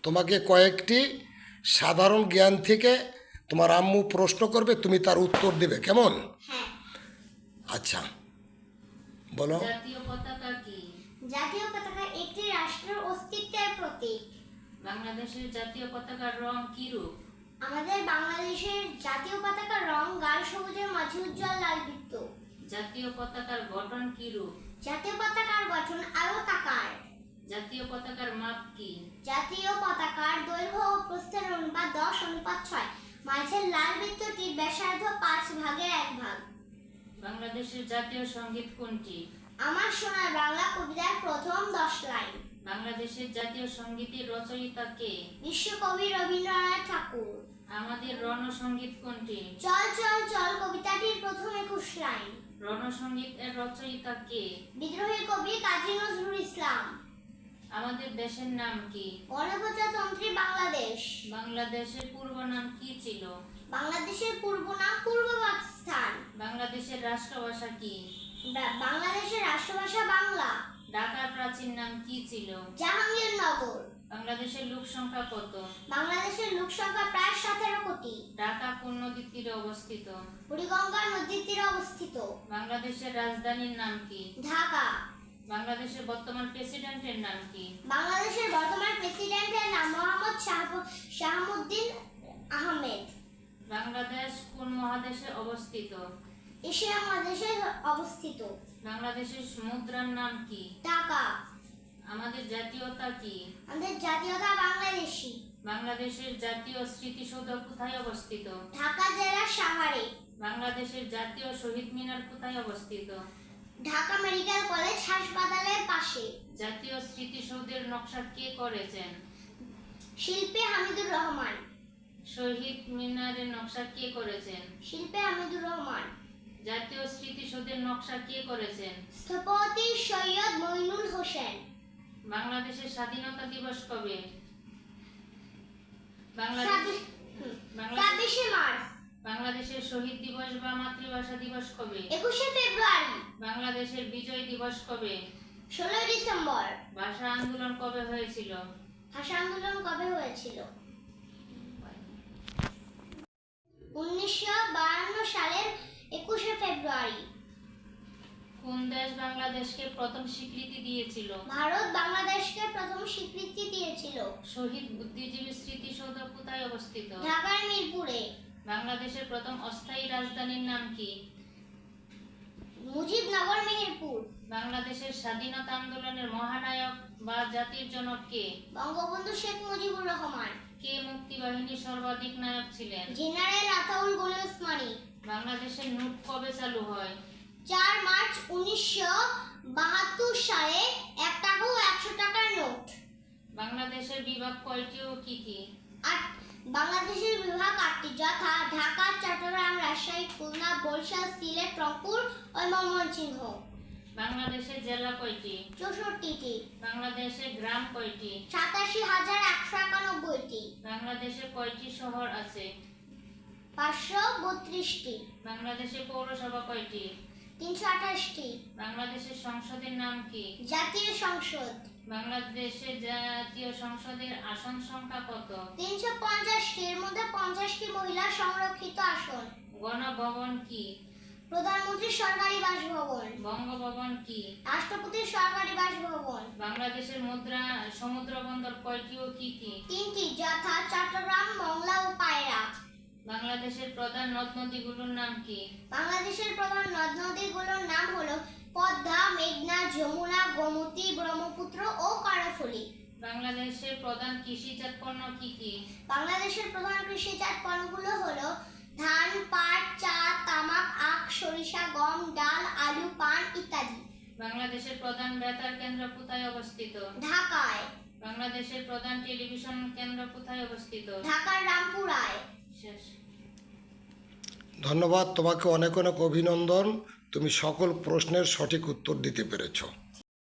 তোমাকে কয়েকটি সাধারণ জ্ঞান থেকে তোমার আম্মু প্রশ্ন করবে, তুমি তার উত্তর দেবে, কেমন? হ্যাঁ। আচ্ছা, বলো। জাতীয় পতাকা কি? জাতীয় পতাকা একটি রাষ্ট্রের অস্তিত্বের প্রতীক। বাংলাদেশের জাতীয় পতাকার রং কি রূপ? আমাদের বাংলাদেশের জাতীয় পতাকার রং গাঢ় সবুজের মাঝে উজ্জ্বল লাল বৃত্ত। জাতীয় পতাকার গঠন কি রূপ? জাতীয় পতাকার গঠন আয়তাকার। জাতীয় পতাকার মাপ কি? জাতীয় পতাকার দৈর্ঘ্য ও প্রস্থের অনুপাত 10:6। মাঝের লাল বৃত্তটির ব্যাসার্ধ 5/1 বাংলাদেশের জাতীয় সঙ্গীত কোনটি? আমার সোনার বাংলা কবিতার প্রথম 10 লাইন। বাংলাদেশের জাতীয় সঙ্গীতের রচয়িতা কে? বিশ্বকবি রবীন্দ্রনাথ ঠাকুর। আমাদের রণসঙ্গীত কোনটি? চল চল চল কবিতাটির প্রথম 21 লাইন। রণসঙ্গীত এর রচয়িতা কে? বিদ্রোহী কবি কাজী নজরুল ইসলাম। আমাদের দেশের নাম কি? গণপ্রজাতন্ত্রী বাংলাদেশ। বাংলাদেশের পূর্ব নাম কি ছিল? বাংলাদেশের পূর্ব নাম পূর্ব পাকিস্তান। বাংলাদেশের রাষ্ট্রভাষা কি? বাংলাদেশের রাষ্ট্রভাষা বাংলা। ঢাকার প্রাচীন নাম কি ছিল? জাহাঙ্গীরনগর। বাংলাদেশের লোক সংখ্যা কত? বাংলাদেশের লোক সংখ্যা প্রায় 17 কোটি। ঢাকা কোন নদীর তীরে অবস্থিত? বুড়িগঙ্গা নদীর তীরে অবস্থিত। বাংলাদেশের রাজধানীর নাম কি? ঢাকা। বাংলাদেশের বর্তমান প্রেসিডেন্টের নাম কি? বাংলাদেশের বর্তমান প্রেসিডেন্টের নাম মোহাম্মদ শাহাবুদ্দিন আহমেদ। বাংলাদেশ কোন মহাদেশে অবস্থিত? এশিয়া মহাদেশে অবস্থিত। বাংলাদেশের মুদ্রার নাম কি? টাকা। আমাদের জাতীয়তা কি? আমাদের জাতীয়তা বাংলাদেশী। বাংলাদেশের জাতীয় স্মৃতিসৌধ কোথায় অবস্থিত? ঢাকা জেলার সাভারে। বাংলাদেশের জাতীয় শহীদ মিনার কোথায় অবস্থিত? ঢাকা মেডিকেল কলেজ হাসপাতালের পাশে। জাতীয় স্মৃতিসৌধের নকশা কে করেছেন? শিল্পী হামিদুর রহমান। শহীদ মিনারের নকশা কে করেছেন? শিল্পী হামিদুর রহমান। জাতীয় স্মৃতিসৌধের নকশা কে করেছেন? স্থপতি সৈয়দ মইনুল হোসেন। বাংলাদেশের স্বাধীনতা দিবস কবে? 26 মার্চ। বাংলাদেশের শহীদ দিবস বা মাতৃভাষা দিবস কবে? 21 ফেব্রুয়ারি। বাংলাদেশের বিজয় দিবস কবে? 16 ডিসেম্বর। ভাষা আন্দোলন কবে হয়েছিল? ভাষা আন্দোলন কবে হয়েছিল? 1952 সালের 21 ফেব্রুয়ারি। কোন দেশ বাংলাদেশকে প্রথম স্বীকৃতি দিয়েছিল? ভারত বাংলাদেশকে প্রথম স্বীকৃতি দিয়েছিল। শহীদ বুদ্ধিজীবী স্মৃতিসৌধ কোথায় অবস্থিত? ঢাকার মিরপুরে। বাংলাদেশের প্রথম অস্থায়ী রাজধানীর নাম কি? মুজিবনগর মেহেরপুর। বাংলাদেশের স্বাধীনতা আন্দোলনের মহানায়ক বা জাতির জনক কে? বঙ্গবন্ধু শেখ মুজিবুর রহমান। কে মুক্তিবাহিনীর সর্বাধিক নায়ক ছিলেন? জেনারেল আতাউল গনি ওসমানী। বাংলাদেশের নোট কবে চালু হয়? 4 মার্চ 1972 সালে 1 টাকা ও 100 টাকার নোট। বাংলাদেশের বিভাগ কয়টি ও কি কি? বাংলাদেশের বিভাগ 8টি, যথা ঢাকা, চট্টগ্রাম, রাজশাহী, খুলনা, বরিশাল, সিলেট, রংপুর ও ময়মনসিংহ। বাংলাদেশের জেলা কয়টি? 64টি। বাংলাদেশের গ্রাম কয়টি? 87,191টি। বাংলাদেশে কয়টি শহর আছে? 532টি। বাংলাদেশে পৌরসভা কয়টি? 328টি। বাংলাদেশের সংসদের নাম কি? জাতীয় সংসদ। বাংলাদেশের জাতীয় সংসদের আসন সংখ্যা কত? 350টি, এর মধ্যে 50টি মহিলা সংরক্ষিত আসন। গণভবন কি? প্রধানমন্ত্রীর সরকারি বাসভবন। বঙ্গভবন কি? রাষ্ট্রপতির সরকারি বাসভবন। বাংলাদেশের সমুদ্র বন্দর কয়টি ও কি কি? 3টি, যথা চট্টগ্রাম, মংলা ও পায়রা। বাংলাদেশের প্রধান নদ নদীগুলোর নাম কি? বাংলাদেশের প্রধান নদ নদীগুলোর নাম হলো পদ্মা, মেঘনা, যমুনা, গোমতী, ব্রহ্মপুত্র ও কর্ণফুলী। বাংলাদেশের প্রধান কৃষিজাত পণ্য কি কি? বাংলাদেশের প্রধান কৃষিজাত পণ্যগুলো হলো ধান, পাট, চা, তামাক, আখ, সরিষা, গম, ডাল, আলু, পান ইত্যাদি। বাংলাদেশের প্রধান বেতার কেন্দ্র কোথায় অবস্থিত? ঢাকায়। বাংলাদেশের প্রধান টেলিভিশন কেন্দ্র কোথায় অবস্থিত? ঢাকার রামপুরায়। শেষ। ধন্যবাদ, তোমাকে অনেক অনেক অভিনন্দন, তুমি সকল প্রশ্নের সঠিক উত্তর দিতে পেরেছো।